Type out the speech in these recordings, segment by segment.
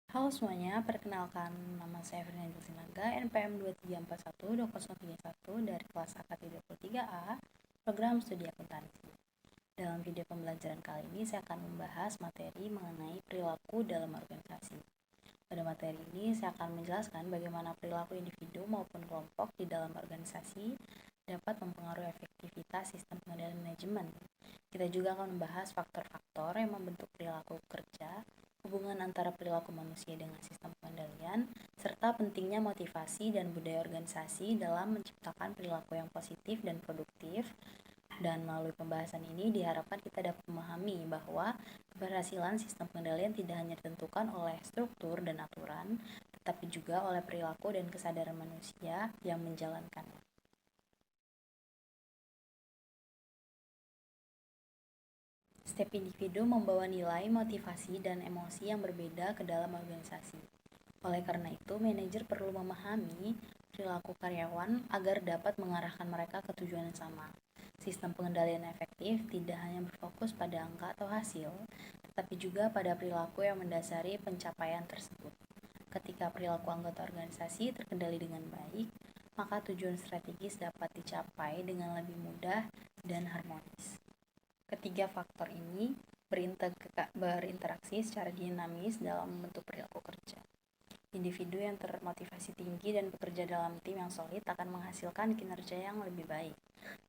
Halo semuanya, perkenalkan nama saya Fernanda Sinaga, NPM 23412031 dari kelas AKT 23A, program studi akuntansi. Dalam video pembelajaran kali ini, saya akan membahas materi mengenai perilaku dalam organisasi. Pada materi ini, saya akan menjelaskan bagaimana perilaku individu maupun kelompok di dalam organisasi dapat mempengaruhi efektivitas sistem pengendalian manajemen. Kita juga akan membahas faktor-faktor yang membentuk perilaku kerja, hubungan antara perilaku manusia dengan sistem pengendalian, serta pentingnya motivasi dan budaya organisasi dalam menciptakan perilaku yang positif dan produktif. Dan melalui pembahasan ini diharapkan kita dapat memahami bahwa keberhasilan sistem pengendalian tidak hanya ditentukan oleh struktur dan aturan, tetapi juga oleh perilaku dan kesadaran manusia yang menjalankannya. Setiap individu membawa nilai, motivasi, dan emosi yang berbeda ke dalam organisasi. Oleh karena itu, manajer perlu memahami perilaku karyawan agar dapat mengarahkan mereka ke tujuan yang sama. Sistem pengendalian efektif tidak hanya berfokus pada angka atau hasil, tetapi juga pada perilaku yang mendasari pencapaian tersebut. Ketika perilaku anggota organisasi terkendali dengan baik, maka tujuan strategis dapat dicapai dengan lebih mudah dan harmonis. Ketiga faktor ini berinteraksi secara dinamis dalam membentuk perilaku kerja. Individu yang termotivasi tinggi dan bekerja dalam tim yang solid akan menghasilkan kinerja yang lebih baik.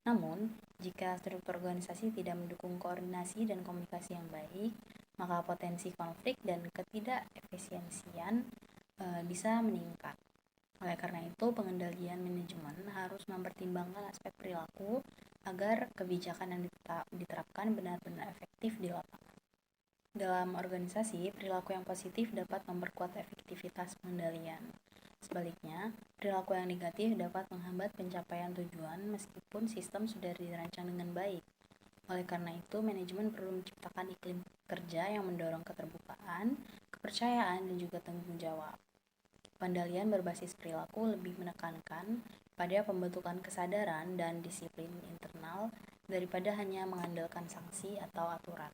Namun, jika struktur organisasi tidak mendukung koordinasi dan komunikasi yang baik, maka potensi konflik dan ketidakefisiensian bisa meningkat. Oleh karena itu, pengendalian manajemen harus mempertimbangkan aspek perilaku agar kebijakan yang diterapkan benar-benar efektif di lapangan. Dalam organisasi, perilaku yang positif dapat memperkuat efektivitas pengendalian. Sebaliknya, perilaku yang negatif dapat menghambat pencapaian tujuan meskipun sistem sudah dirancang dengan baik. Oleh karena itu, manajemen perlu menciptakan iklim kerja yang mendorong keterbukaan, kepercayaan, dan juga tanggung jawab. Pengendalian berbasis perilaku lebih menekankan pada pembentukan kesadaran dan disiplin internal daripada hanya mengandalkan sanksi atau aturan.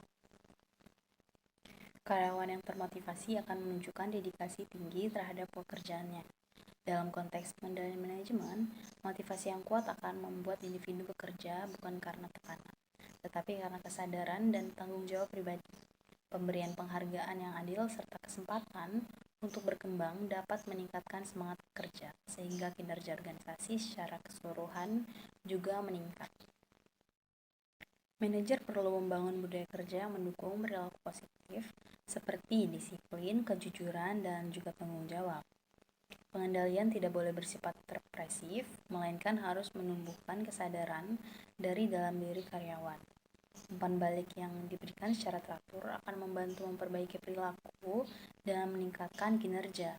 Karyawan yang termotivasi akan menunjukkan dedikasi tinggi terhadap pekerjaannya. Dalam konteks pengendalian manajemen, motivasi yang kuat akan membuat individu bekerja bukan karena tekanan, tetapi karena kesadaran dan tanggung jawab pribadi. Pemberian penghargaan yang adil serta kesempatan untuk berkembang dapat meningkatkan semangat kerja, sehingga kinerja organisasi secara keseluruhan juga meningkat. Manajer perlu membangun budaya kerja yang mendukung perilaku positif, seperti disiplin, kejujuran, dan juga tanggung jawab. Pengendalian tidak boleh bersifat represif, melainkan harus menumbuhkan kesadaran dari dalam diri karyawan. Umpan balik yang diberikan secara teratur akan membantu memperbaiki perilaku dan meningkatkan kinerja.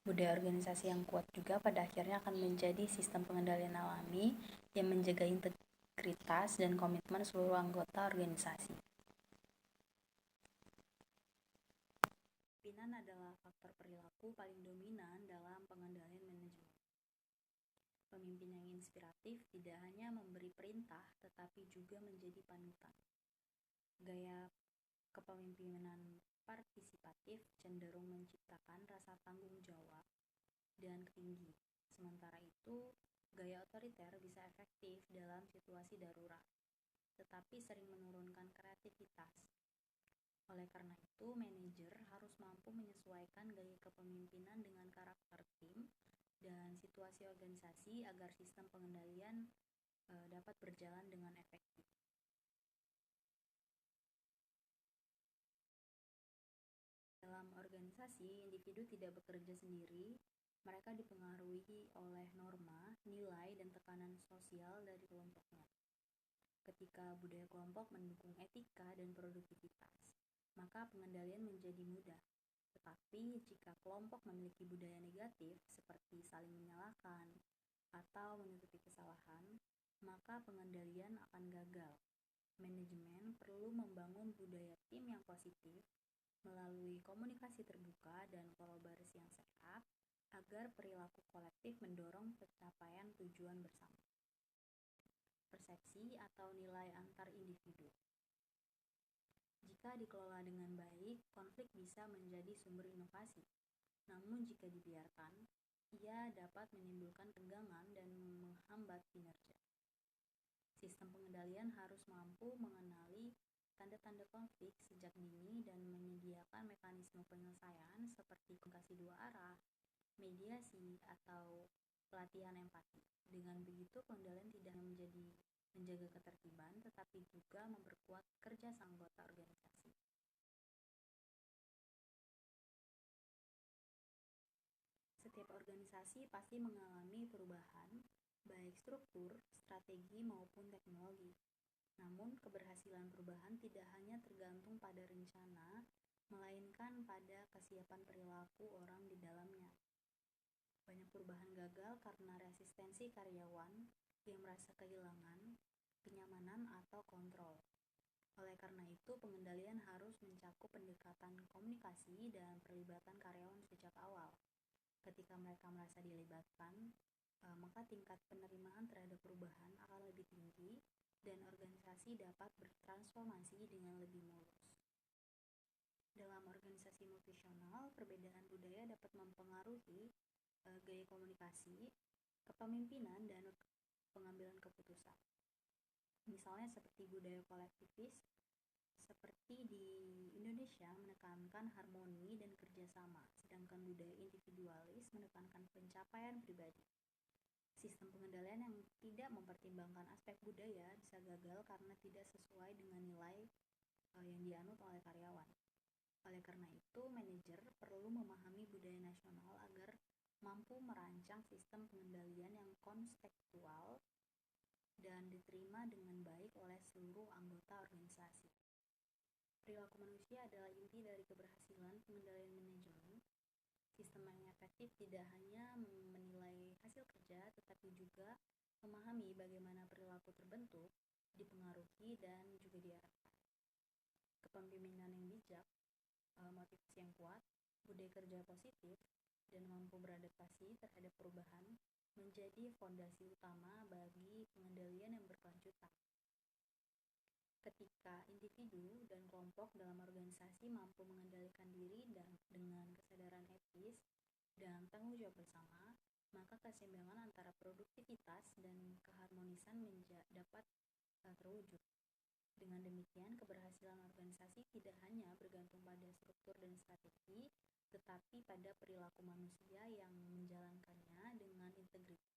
Budaya organisasi yang kuat juga pada akhirnya akan menjadi sistem pengendalian alami yang menjaga integritas dan komitmen seluruh anggota organisasi. Pimpinan adalah faktor perilaku paling dominan dalam pengendalian manajemen. Pemimpin yang inspiratif tidak hanya memberi perintah, tetapi juga menjadi panutan. Gaya kepemimpinan partisipatif cenderung menciptakan rasa tanggung jawab dan tinggi. Sementara itu, gaya otoriter bisa efektif dalam situasi darurat, tetapi sering menurunkan kreativitas. Oleh karena itu, manajer harus mampu menyesuaikan gaya kepemimpinan dengan karakter tim dan situasi organisasi agar sistem pengendalian dapat berjalan dengan efektif. Dalam organisasi, individu tidak bekerja sendiri, mereka dipengaruhi oleh norma, nilai, dan tekanan sosial dari kelompoknya. Ketika budaya kelompok mendukung etika dan produktivitas, maka pengendalian menjadi mudah. Tetapi jika kelompok memiliki budaya negatif seperti saling menyalahkan atau menutupi kesalahan, maka pengendalian akan gagal. Manajemen perlu membangun budaya tim yang positif melalui komunikasi terbuka dan kolaborasi yang sehat agar perilaku kolektif mendorong pencapaian tujuan bersama. Persepsi atau nilai antar individu. Jika Jika dikelola dengan baik, konflik bisa menjadi sumber inovasi. Namun jika dibiarkan, ia dapat menimbulkan tegangan dan menghambat kinerja. Sistem pengendalian harus mampu mengenali tanda-tanda konflik sejak dini dan menyediakan mekanisme penyelesaian seperti komunikasi dua arah, mediasi, atau pelatihan empati. Dengan begitu, pengendalian tidak hanya menjaga ketertiban, tetapi juga memperkuat kerja anggota organisasi. Setiap organisasi pasti mengalami perubahan, baik struktur, strategi, maupun teknologi. Namun, keberhasilan perubahan tidak hanya tergantung pada rencana, melainkan pada kesiapan perilaku orang di dalamnya. Banyak perubahan gagal karena resistensi karyawan yang merasa kehilangan kenyamanan atau kontrol. Oleh karena itu, pengendalian harus mencakup pendekatan komunikasi dan perlibatan karyawan sejak awal. Ketika mereka merasa dilibatkan, maka tingkat penerimaan terhadap perubahan akan lebih tinggi dan organisasi dapat bertransformasi dengan lebih mulus. Dalam organisasi multifunksional, perbedaan budaya dapat mempengaruhi gaya komunikasi, kepemimpinan, dan pengambilan keputusan. Misalnya seperti budaya kolektivis, seperti di Indonesia menekankan harmoni dan kerjasama, sedangkan budaya individualis menekankan pencapaian pribadi. Sistem pengendalian yang tidak mempertimbangkan aspek budaya bisa gagal karena tidak sesuai dengan nilai yang dianut oleh karyawan. Oleh karena itu, manajer perlu memahami budaya nasional agar mampu merancang sistem pengendalian yang kontekstual dan diterima dengan baik oleh seluruh anggota organisasi. Perilaku manusia adalah inti dari keberhasilan pengendalian manajemen. Sistem yang efektif tidak hanya menilai hasil kerja, tetapi juga memahami bagaimana perilaku terbentuk, dipengaruhi, dan juga diarahkan. Kepemimpinan yang bijak, motivasi yang kuat, budaya kerja positif, dan mampu beradaptasi terhadap perubahan menjadi fondasi utama bagi pengendalian yang berkelanjutan. Ketika individu dan kelompok dalam organisasi mampu mengendalikan diri dengan kesadaran etis dan tanggung jawab bersama, maka keseimbangan antara produktivitas dan keharmonisan dapat terwujud. Dengan demikian, keberhasilan organisasi tidak hanya bergantung pada struktur dan strategi, tetapi pada perilaku manusia yang menjalankannya dengan integritas